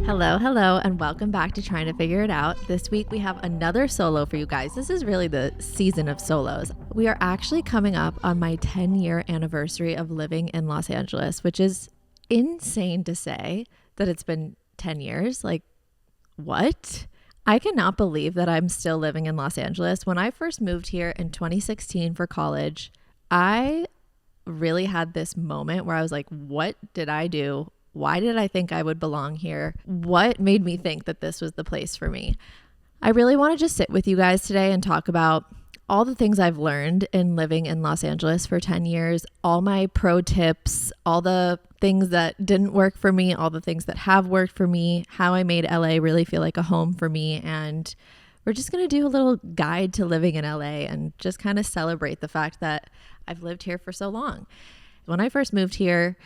Hello, and welcome back to Trying to Figure It Out. This week we have another solo for you guys. This is really the season of solos. We are actually coming up on my 10-year anniversary of living in Los Angeles, which is insane to say that it's been 10 years. Like, what? I cannot believe that I'm still living in Los Angeles. When I first moved here in 2016 for college, I really had this moment where I was like, what did I do? Why did I think I would belong here? What made me think that this was the place for me? I really want to just sit with you guys today and talk about all the things I've learned in living in Los Angeles for 10 years, all my pro tips, all the things that didn't work for me, all the things that have worked for me, how I made LA really feel like a home for me. And we're just going to do a little guide to living in LA and just kind of celebrate the fact that I've lived here for so long. When I first moved here,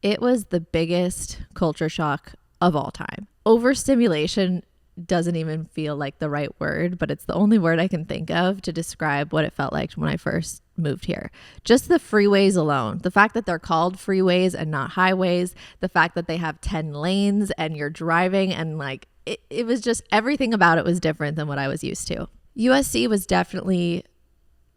it was the biggest culture shock of all time. Overstimulation doesn't even feel like the right word, but it's the only word I can think of to describe what it felt like when I first moved here. Just the freeways alone, the fact that they're called freeways and not highways, the fact that they have 10 lanes and you're driving and like, it was just everything about it was different than what I was used to. USC was definitely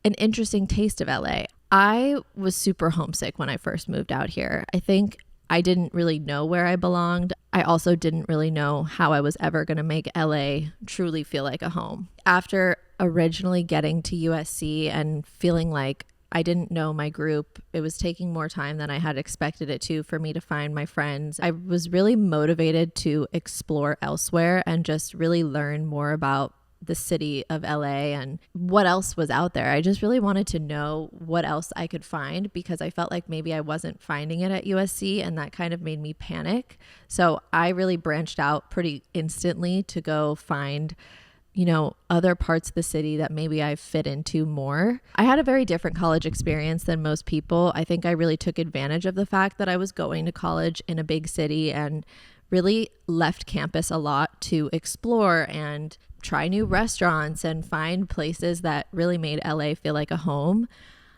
an interesting taste of LA. I was super homesick when I first moved out here. I think I didn't really know where I belonged. I also didn't really know how I was ever going to make LA truly feel like a home. After originally getting to USC and feeling like I didn't know my group, it was taking more time than I had expected it to for me to find my friends. I was really motivated to explore elsewhere and just really learn more about the city of LA and what else was out there. I just really wanted to know what else I could find because I felt like maybe I wasn't finding it at USC, and that kind of made me panic. So I really branched out pretty instantly to go find, other parts of the city that maybe I fit into more. I had a very different college experience than most people. I think I really took advantage of the fact that I was going to college in a big city and really left campus a lot to explore and try new restaurants and find places that really made LA feel like a home.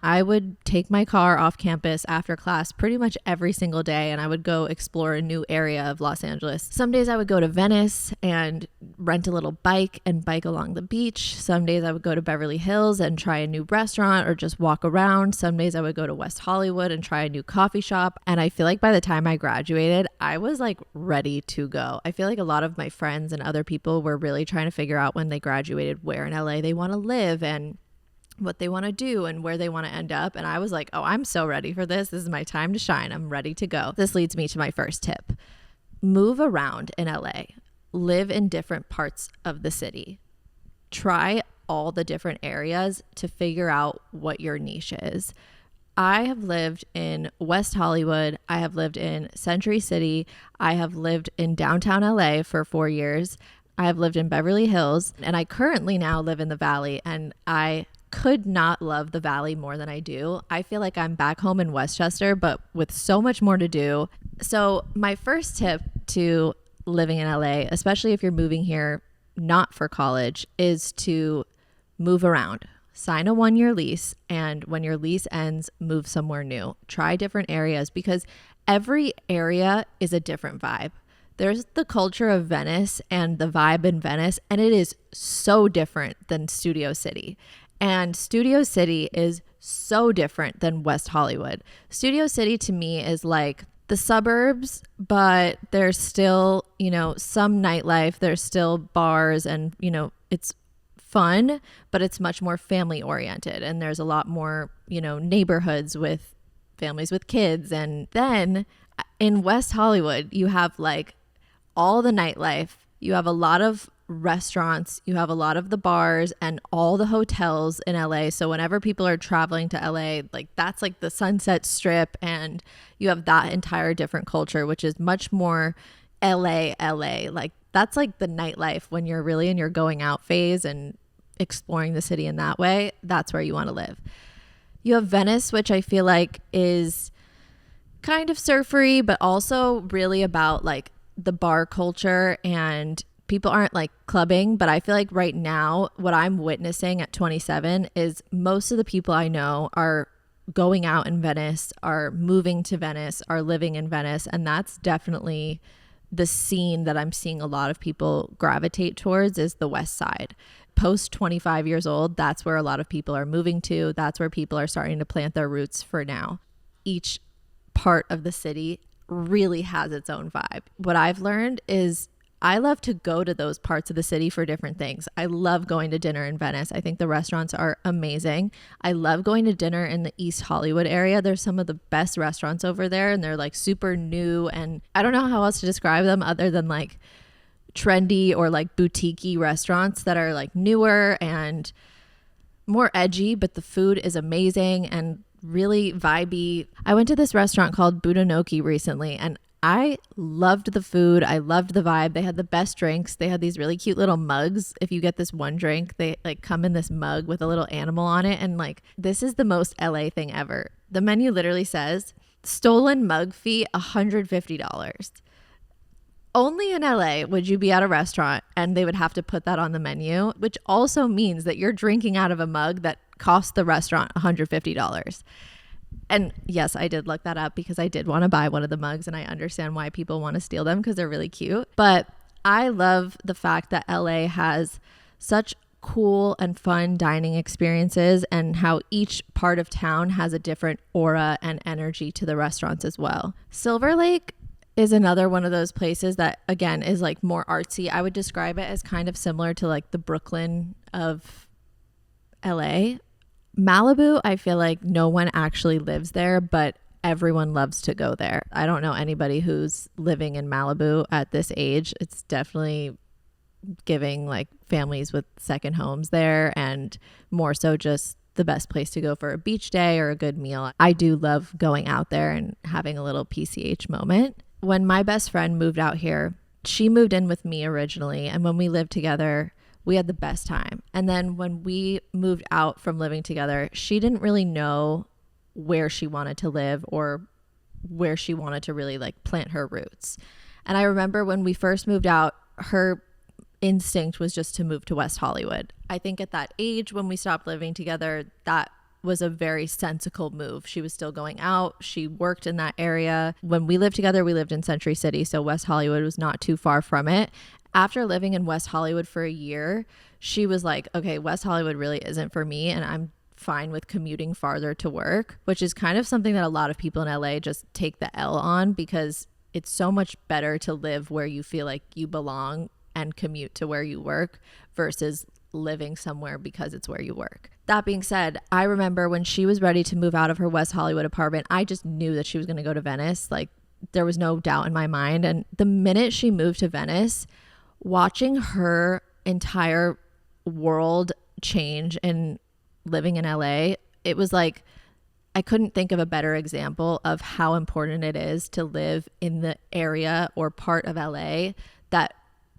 I would take my car off campus after class pretty much every single day, and I would go explore a new area of Los Angeles. Some days I would go to Venice and rent a little bike and bike along the beach. Some days I would go to Beverly Hills and try a new restaurant or just walk around. Some days I would go to West Hollywood and try a new coffee shop. And I feel like by the time I graduated, I was like ready to go. I feel like a lot of my friends and other people were really trying to figure out when they graduated where in LA they want to live and what they want to do and where they want to end up. And I was like, oh, I'm so ready for this. This is my time to shine. I'm ready to go. This leads me to my first tip. Move around in LA. Live in different parts of the city. Try all the different areas to figure out what your niche is. I have lived in West Hollywood. I have lived in Century City. I have lived in downtown LA for 4 years. I have lived in Beverly Hills, and I currently now live in the Valley, and I could not love the Valley more than I do. I feel like I'm back home in Westchester, but with so much more to do. So my first tip to living in LA, especially if you're moving here not for college, is to move around. Sign a 1-year lease, and when your lease ends, move somewhere new. Try different areas because every area is a different vibe. There's the culture of Venice and the vibe in Venice, and it is so different than Studio City. And Studio City is so different than West Hollywood. Studio City to me is like the suburbs, but there's still, some nightlife. There's still bars and, it's fun, but it's much more family oriented. And there's a lot more, neighborhoods with families with kids. And then in West Hollywood, you have like all the nightlife. You have a lot of restaurants, you have a lot of the bars and all the hotels in LA. So whenever people are traveling to LA, like that's like the Sunset Strip, and you have that entire different culture, which is much more LA. Like that's like the nightlife when you're really in your going out phase and exploring the city in that way. That's where you want to live. You have Venice, which I feel like is kind of surfery, but also really about like the bar culture, and people aren't like clubbing, but I feel like right now what I'm witnessing at 27 is most of the people I know are going out in Venice, are moving to Venice, are living in Venice. And that's definitely the scene that I'm seeing a lot of people gravitate towards is the West Side. Post 25 years old, that's where a lot of people are moving to. That's where people are starting to plant their roots for now. Each part of the city really has its own vibe. What I've learned is I love to go to those parts of the city for different things. I love going to dinner in Venice. I think the restaurants are amazing. I love going to dinner in the East Hollywood area. There's some of the best restaurants over there, and they're like super new, and I don't know how else to describe them other than like trendy or like boutique-y restaurants that are like newer and more edgy, but the food is amazing and really vibey. I went to this restaurant called Budanoki recently, and I loved the food. I loved the vibe. They had the best drinks. They had these really cute little mugs. If you get this one drink, they like come in this mug with a little animal on it. And like, this is the most LA thing ever. The menu literally says stolen mug fee $150. Only in LA would you be at a restaurant and they would have to put that on the menu, which also means that you're drinking out of a mug that cost the restaurant $150. And yes, I did look that up because I did want to buy one of the mugs, and I understand why people want to steal them because they're really cute. But I love the fact that LA has such cool and fun dining experiences, and how each part of town has a different aura and energy to the restaurants as well. Silver Lake is another one of those places that, again, is like more artsy. I would describe it as kind of similar to like the Brooklyn of LA. Malibu, I feel like no one actually lives there, but everyone loves to go there. I don't know anybody who's living in Malibu at this age. It's definitely giving like families with second homes there, and more so just the best place to go for a beach day or a good meal. I do love going out there and having a little PCH moment. When my best friend moved out here, she moved in with me originally, and when we lived together, we had the best time. And then when we moved out from living together, she didn't really know where she wanted to live or where she wanted to really like plant her roots. And I remember when we first moved out, her instinct was just to move to West Hollywood. I think at that age when we stopped living together, that was a very sensible move. She was still going out. She worked in that area. When we lived together, we lived in Century City, so West Hollywood was not too far from it. After living in West Hollywood for a year, she was like, okay, West Hollywood really isn't for me, and I'm fine with commuting farther to work, which is kind of something that a lot of people in LA just take the L on, because it's so much better to live where you feel like you belong and commute to where you work versus living somewhere because it's where you work. That being said, I remember when she was ready to move out of her West Hollywood apartment, I just knew that she was going to go to Venice. Like, there was no doubt in my mind. And the minute she moved to Venice, watching her entire world change and living in LA, it was like, I couldn't think of a better example of how important it is to live in the area or part of LA that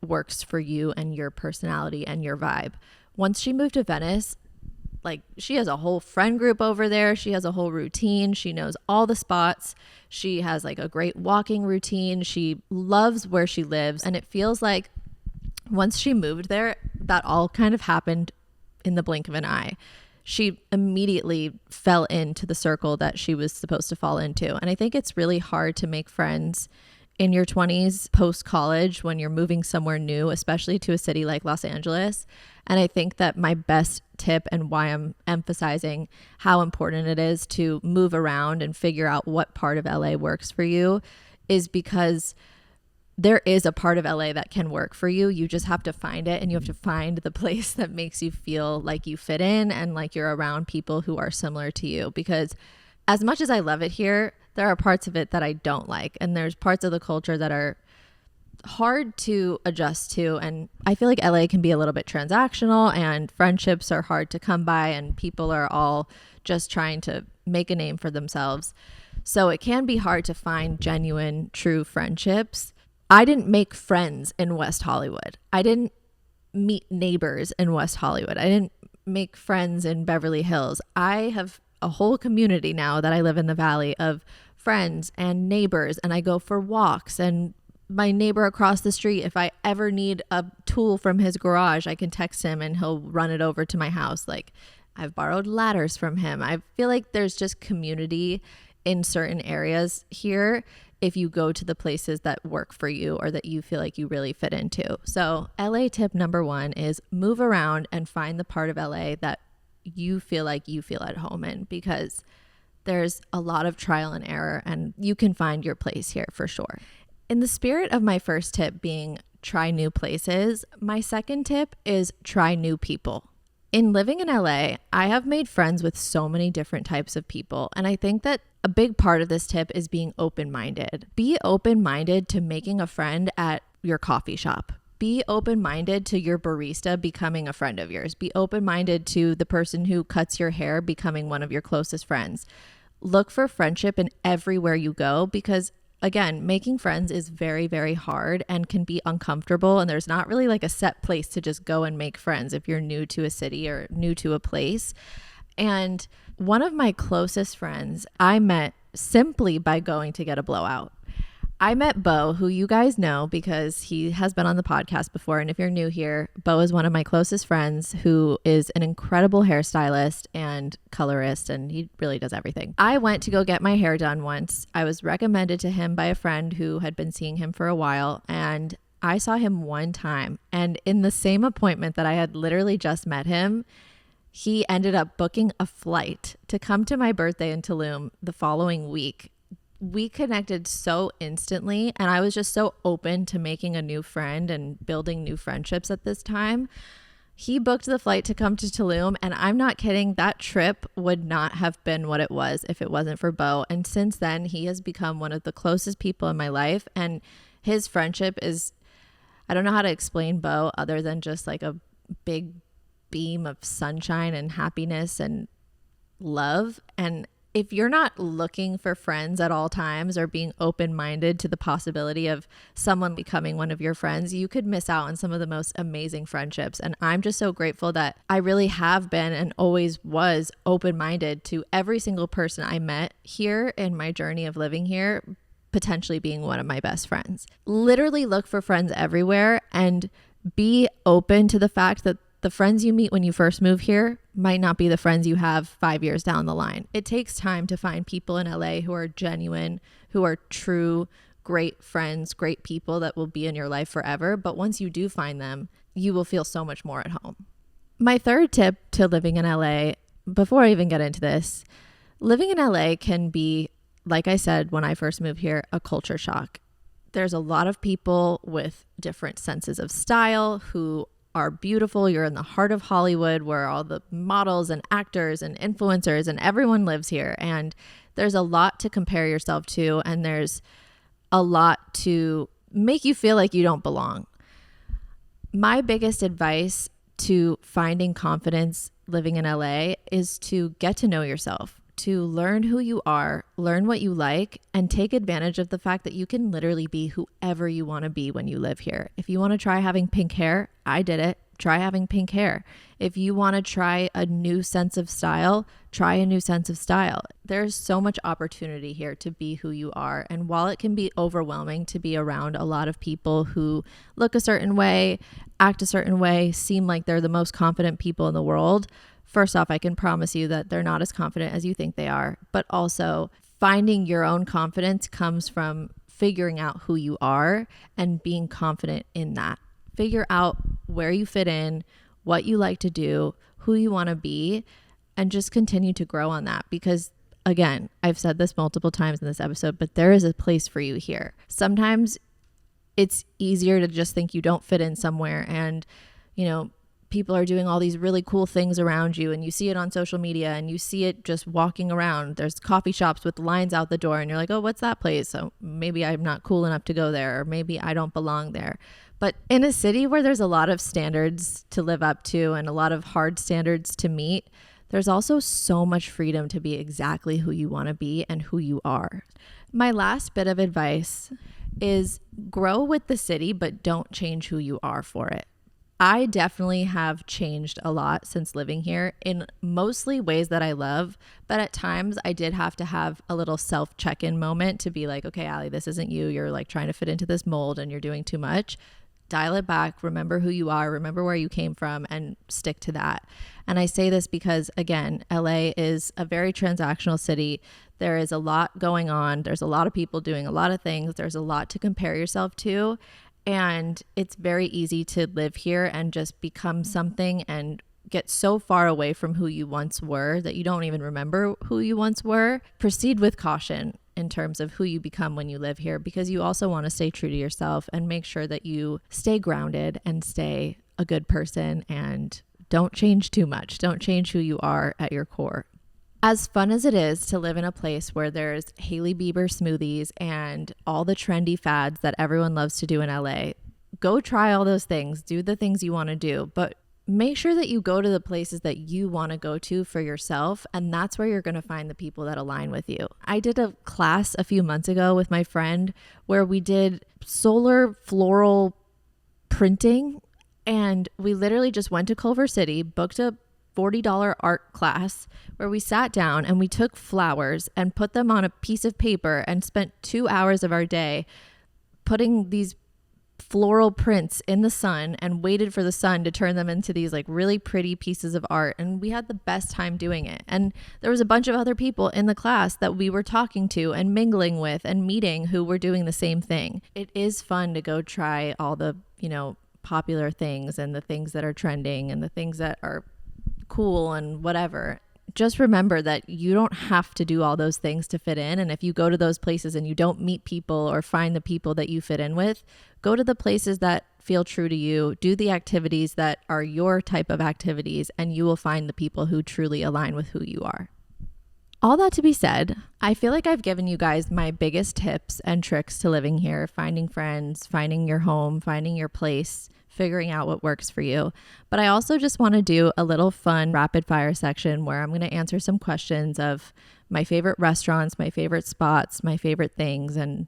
works for you and your personality and your vibe. Once she moved to Venice, like, she has a whole friend group over there. She has a whole routine. She knows all the spots. She has like a great walking routine. She loves where she lives. And it feels like once she moved there, that all kind of happened in the blink of an eye. She immediately fell into the circle that she was supposed to fall into. And I think it's really hard to make friends in your 20s post-college when you're moving somewhere new, especially to a city like Los Angeles. And I think that my best tip, and why I'm emphasizing how important it is to move around and figure out what part of LA works for you, is because there is a part of LA that can work for you. You just have to find it, and you have to find the place that makes you feel like you fit in and like you're around people who are similar to you. Because as much as I love it here, there are parts of it that I don't like. And there's parts of the culture that are hard to adjust to. And I feel like LA can be a little bit transactional, and friendships are hard to come by, and people are all just trying to make a name for themselves. So it can be hard to find genuine, true friendships. I didn't make friends in West Hollywood. I didn't meet neighbors in West Hollywood. I didn't make friends in Beverly Hills. I have a whole community now that I live in the Valley of friends and neighbors, and I go for walks. And my neighbor across the street, if I ever need a tool from his garage, I can text him and he'll run it over to my house. Like, I've borrowed ladders from him. I feel like there's just community in certain areas here. if you go to the places that work for you or that you feel like you really fit into. So LA tip number 1 is move around and find the part of LA that you feel like you feel at home in, because there's a lot of trial and error and you can find your place here for sure. In the spirit of my first tip being try new places, my second tip is try new people. In living in LA, I have made friends with so many different types of people. And I think that a big part of this tip is being open-minded. Be open-minded to making a friend at your coffee shop. Be open-minded to your barista becoming a friend of yours. Be open-minded to the person who cuts your hair becoming one of your closest friends. Look for friendship in everywhere you go, because again, making friends is very, very hard and can be uncomfortable. And there's not really like a set place to just go and make friends if you're new to a city or new to a place. And one of my closest friends I met simply by going to get a blowout. I met Bo, who you guys know because he has been on the podcast before. And if you're new here, Bo is one of my closest friends who is an incredible hairstylist and colorist, and he really does everything. I went to go get my hair done once. I was recommended to him by a friend who had been seeing him for a while, and I saw him one time. And in the same appointment that I had literally just met him, he ended up booking a flight to come to my birthday in Tulum the following week. We connected so instantly, and I was just so open to making a new friend and building new friendships at this time. He booked the flight to come to Tulum, and I'm not kidding, that trip would not have been what it was if it wasn't for Bo. And since then, he has become one of the closest people in my life, and his friendship is, I don't know how to explain Bo other than just like a big beam of sunshine and happiness and love. And if you're not looking for friends at all times or being open-minded to the possibility of someone becoming one of your friends, you could miss out on some of the most amazing friendships. And I'm just so grateful that I really have been and always was open-minded to every single person I met here in my journey of living here, potentially being one of my best friends. Literally look for friends everywhere and be open to the fact that the friends you meet when you first move here might not be the friends you have 5 years down the line. It takes time to find people in LA who are genuine, who are true, great friends, great people that will be in your life forever. But once you do find them, you will feel so much more at home. My third tip to living in LA, before I even get into this, living in LA can be, like I said, when I first moved here, a culture shock. There's a lot of people with different senses of style who are beautiful. You're in the heart of Hollywood where all the models and actors and influencers and everyone lives here. And there's a lot to compare yourself to, and there's a lot to make you feel like you don't belong. My biggest advice to finding confidence living in LA is to get to know yourself, to learn who you are, learn what you like, and take advantage of the fact that you can literally be whoever you want to be when you live here. If you want to try having pink hair, I did it. Try having pink hair. If you want to try a new sense of style, try a new sense of style. There's so much opportunity here to be who you are. And while it can be overwhelming to be around a lot of people who look a certain way, act a certain way, seem like they're the most confident people in the world, first off, I can promise you that they're not as confident as you think they are. But also, finding your own confidence comes from figuring out who you are and being confident in that. Figure out where you fit in, what you like to do, who you want to be, and just continue to grow on that. Because again, I've said this multiple times in this episode, but there is a place for you here. Sometimes it's easier to just think you don't fit in somewhere, and people are doing all these really cool things around you, and you see it on social media and you see it just walking around. There's coffee shops with lines out the door and you're like, oh, what's that place? So maybe I'm not cool enough to go there, or maybe I don't belong there. But in a city where there's a lot of standards to live up to and a lot of hard standards to meet, there's also so much freedom to be exactly who you want to be and who you are. My last bit of advice is grow with the city, but don't change who you are for it. I definitely have changed a lot since living here in mostly ways that I love, but at times I did have to have a little self check-in moment to be like, okay, Allie, this isn't you. You're like trying to fit into this mold and you're doing too much. Dial it back, remember who you are, remember where you came from, and stick to that. And I say this because, again, LA is a very transactional city. There is a lot going on. There's a lot of people doing a lot of things. There's a lot to compare yourself to. And it's very easy to live here and just become something and get so far away from who you once were that you don't even remember who you once were. Proceed with caution in terms of who you become when you live here, because you also want to stay true to yourself and make sure that you stay grounded and stay a good person and don't change too much. Don't change who you are at your core. As fun as it is to live in a place where there's Hailey Bieber smoothies and all the trendy fads that everyone loves to do in LA, go try all those things. Do the things you want to do, but make sure that you go to the places that you want to go to for yourself, and that's where you're going to find the people that align with you. I did a class a few months ago with my friend where we did solar floral printing, and we literally just went to Culver City, booked a $40 art class where we sat down and we took flowers and put them on a piece of paper and spent 2 hours of our day putting these floral prints in the sun and waited for the sun to turn them into these like really pretty pieces of art. And we had the best time doing it. And there was a bunch of other people in the class that we were talking to and mingling with and meeting who were doing the same thing. It is fun to go try all the, popular things and the things that are trending and the things that are cool and whatever. Just remember that you don't have to do all those things to fit in. And if you go to those places and you don't meet people or find the people that you fit in with, go to the places that feel true to you. Do the activities that are your type of activities, and you will find the people who truly align with who you are. All that to be said, I feel like I've given you guys my biggest tips and tricks to living here, finding friends, finding your home, finding your place, figuring out what works for you. But I also just want to do a little fun rapid fire section where I'm going to answer some questions of my favorite restaurants, my favorite spots, my favorite things, and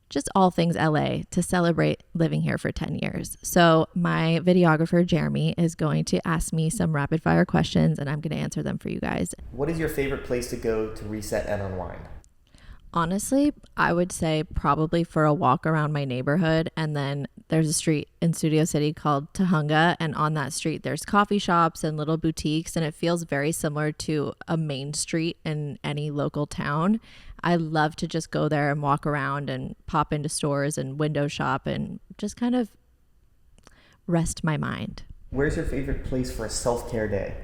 just all things LA to celebrate living here for 10 years. So my videographer, Jeremy, is going to ask me some rapid fire questions and I'm going to answer them for you guys. What is your favorite place to go to reset and unwind? Honestly, I would say probably for a walk around my neighborhood. And then there's a street in Studio City called Tahunga. And on that street, there's coffee shops and little boutiques. And it feels very similar to a main street in any local town. I love to just go there and walk around and pop into stores and window shop and just kind of rest my mind. Where's your favorite place for a self-care day?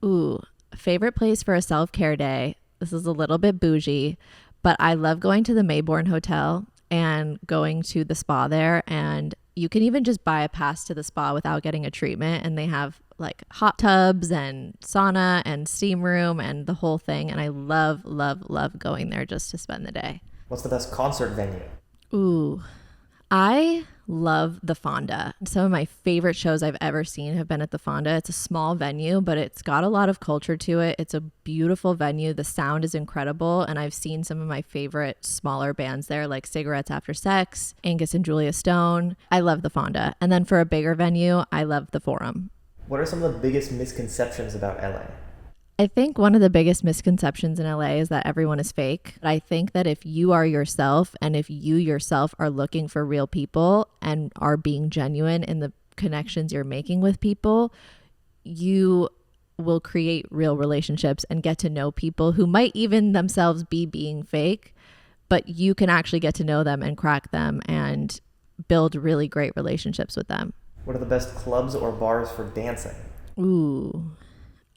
Ooh, favorite place for a self-care day. This is a little bit bougie, but I love going to the Mayborn Hotel and going to the spa there. And you can even just buy a pass to the spa without getting a treatment. And they have like hot tubs and sauna and steam room and the whole thing. And I love, love, love going there just to spend the day. What's the best concert venue? Ooh, I love the Fonda. Some of my favorite shows I've ever seen have been at the Fonda. It's a small venue, but it's got a lot of culture to it. It's a beautiful venue. The sound is incredible. And I've seen some of my favorite smaller bands there, like Cigarettes After Sex, Angus and Julia Stone. I love the Fonda. And then for a bigger venue, I love the Forum. What are some of the biggest misconceptions about LA? I think one of the biggest misconceptions in LA is that everyone is fake. I think that if you are yourself and if you yourself are looking for real people and are being genuine in the connections you're making with people, you will create real relationships and get to know people who might even themselves be being fake, but you can actually get to know them and crack them and build really great relationships with them. What are the best clubs or bars for dancing? Ooh.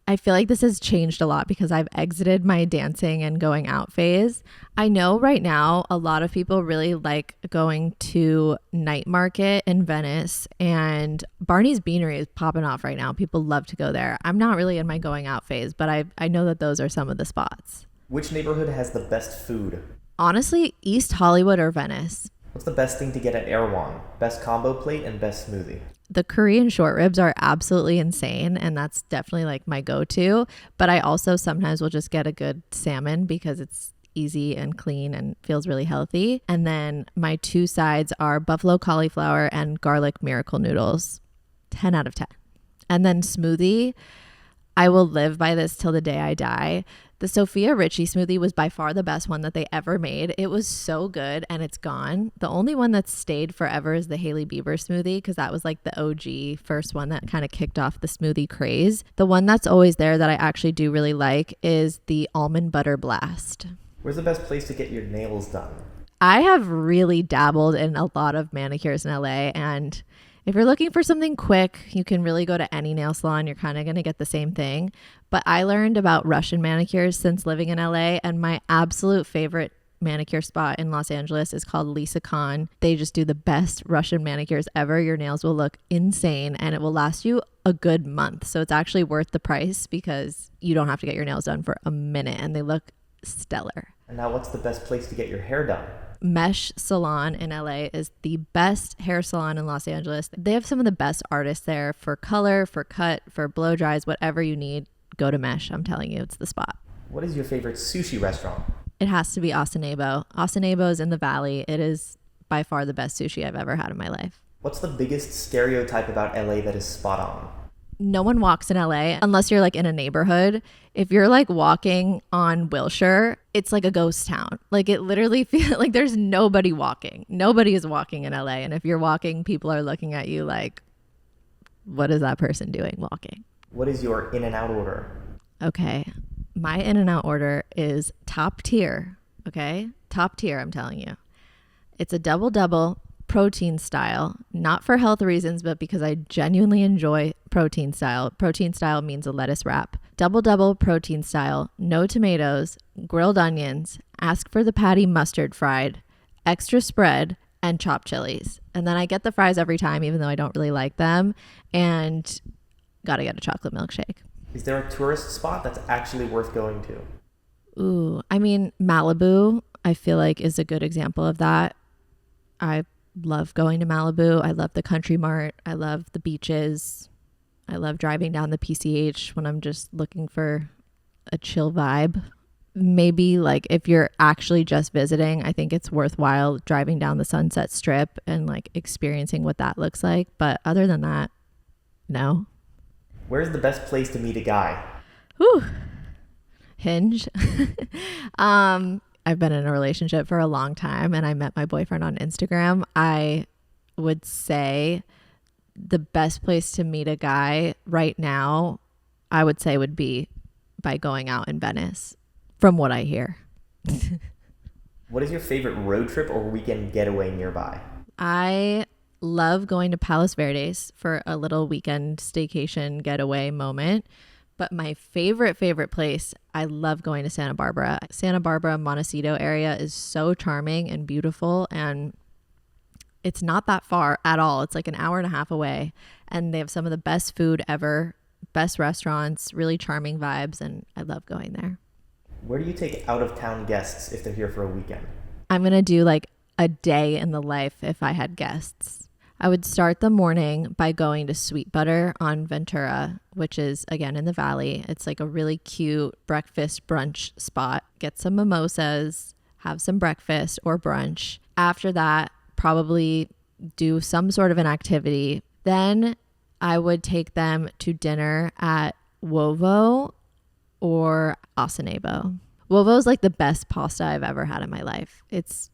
I feel like this has changed a lot because I've exited my dancing and going out phase. I know right now a lot of people really like going to Night Market in Venice, and Barney's Beanery is popping off right now. People love to go there. I'm not really in my going out phase, but I know that those are some of the spots. Which neighborhood has the best food? Honestly, East Hollywood or Venice. What's the best thing to get at Erewhon? Best combo plate and best smoothie? The Korean short ribs are absolutely insane, and that's definitely like my go-to. But I also sometimes will just get a good salmon because it's easy and clean and feels really healthy. And then my two sides are buffalo cauliflower and garlic miracle noodles. 10 out of 10. And then smoothie, I will live by this till the day I die. The Sophia Richie smoothie was by far the best one that they ever made. It was so good and it's gone. The only one that's stayed forever is the Hailey Bieber smoothie because that was like the OG first one that kind of kicked off the smoothie craze. The one that's always there that I actually do really like is the Almond Butter Blast. Where's the best place to get your nails done? I have really dabbled in a lot of manicures in LA, and if you're looking for something quick, you can really go to any nail salon. You're kind of going to get the same thing. But I learned about Russian manicures since living in LA, and my absolute favorite manicure spot in Los Angeles is called Laycock. They just do the best Russian manicures ever. Your nails will look insane and it will last you a good month. So it's actually worth the price because you don't have to get your nails done for a minute and they look stellar. And now what's the best place to get your hair done? Mesh Salon in LA is the best hair salon in Los Angeles. They have some of the best artists there for color, for cut, for blow dries, whatever you need. Go to Mesh. I'm telling you, it's the spot. What is your favorite sushi restaurant? It has to be Asanebo. Asanebo is in the Valley. It is by far the best sushi I've ever had in my life. What's the biggest stereotype about LA that is spot on? No one walks in LA unless you're like in a neighborhood. If you're like walking on Wilshire, it's like a ghost town. Like it literally feels like there's nobody walking. Nobody is walking in LA. And if you're walking, people are looking at you like, what is that person doing walking? What is your In-N-Out order? Okay. My In-N-Out order is top tier. Okay. Top tier, I'm telling you. It's a double protein style, not for health reasons, but because I genuinely enjoy protein style. Protein style means a lettuce wrap. Double protein style, no tomatoes, grilled onions, ask for the patty mustard fried, extra spread, and chopped chilies. And then I get the fries every time, even though I don't really like them. And gotta get a chocolate milkshake. Is there a tourist spot that's actually worth going to? Ooh, I mean, Malibu, I feel like is a good example of that. I love going to Malibu. I love the Country Mart. I love the beaches. I love driving down the PCH when I'm just looking for a chill vibe. Maybe like if you're actually just visiting, I think it's worthwhile driving down the Sunset Strip and like experiencing what that looks like. But other than that, no. Where's the best place to meet a guy? Whew. Hinge. I've been in a relationship for a long time and I met my boyfriend on Instagram. I would say the best place to meet a guy right now, I would say would be by going out in Venice, from what I hear. What is your favorite road trip or weekend getaway nearby? I love going to Palos Verdes for a little weekend staycation getaway moment. But my favorite place, I love going to Santa Barbara. Santa Barbara, Montecito area is so charming and beautiful. And it's not that far at all. It's like an hour and a half away. And they have some of the best food ever, best restaurants, really charming vibes. And I love going there. Where do you take out-of-town guests if they're here for a weekend? I'm going to do like a day in the life if I had guests. I would start the morning by going to Sweet Butter on Ventura, which is again in the Valley. It's like a really cute breakfast brunch spot. Get some mimosas, have some breakfast or brunch. After that, probably do some sort of an activity. Then I would take them to dinner at Uovo or Asanebo. Uovo is like the best pasta I've ever had in my life. It's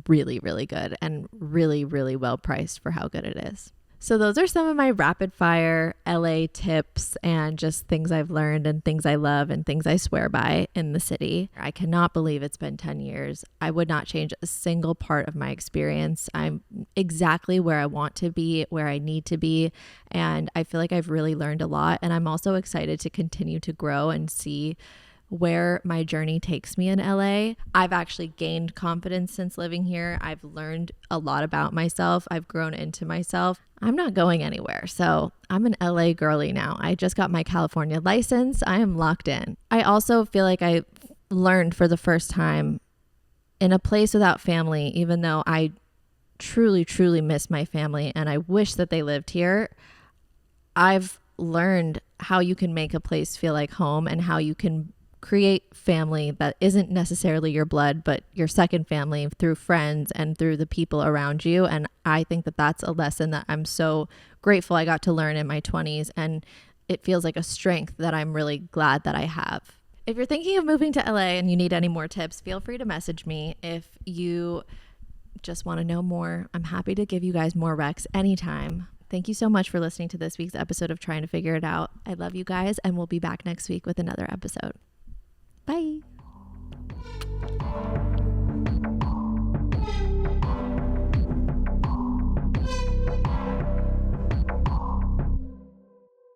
really, really good and really, really well priced for how good it is. So those are some of my rapid fire LA tips and just things I've learned and things I love and things I swear by in the city. I cannot believe it's been 10 years. I would not change a single part of my experience. I'm exactly where I want to be, where I need to be. And I feel like I've really learned a lot. And I'm also excited to continue to grow and see where my journey takes me in LA. I've actually gained confidence since living here. I've learned a lot about myself. I've grown into myself. I'm not going anywhere. So I'm an LA girly now. I just got my California license. I am locked in. I also feel like I learned for the first time in a place without family, even though I truly, truly miss my family and I wish that they lived here. I've learned how you can make a place feel like home and how you can create family that isn't necessarily your blood, but your second family through friends and through the people around you. And I think that that's a lesson that I'm so grateful I got to learn in my 20s. And it feels like a strength that I'm really glad that I have. If you're thinking of moving to LA and you need any more tips, feel free to message me. If you just want to know more, I'm happy to give you guys more recs anytime. Thank you so much for listening to this week's episode of Trying to Figure It Out. I love you guys, and we'll be back next week with another episode. Bye.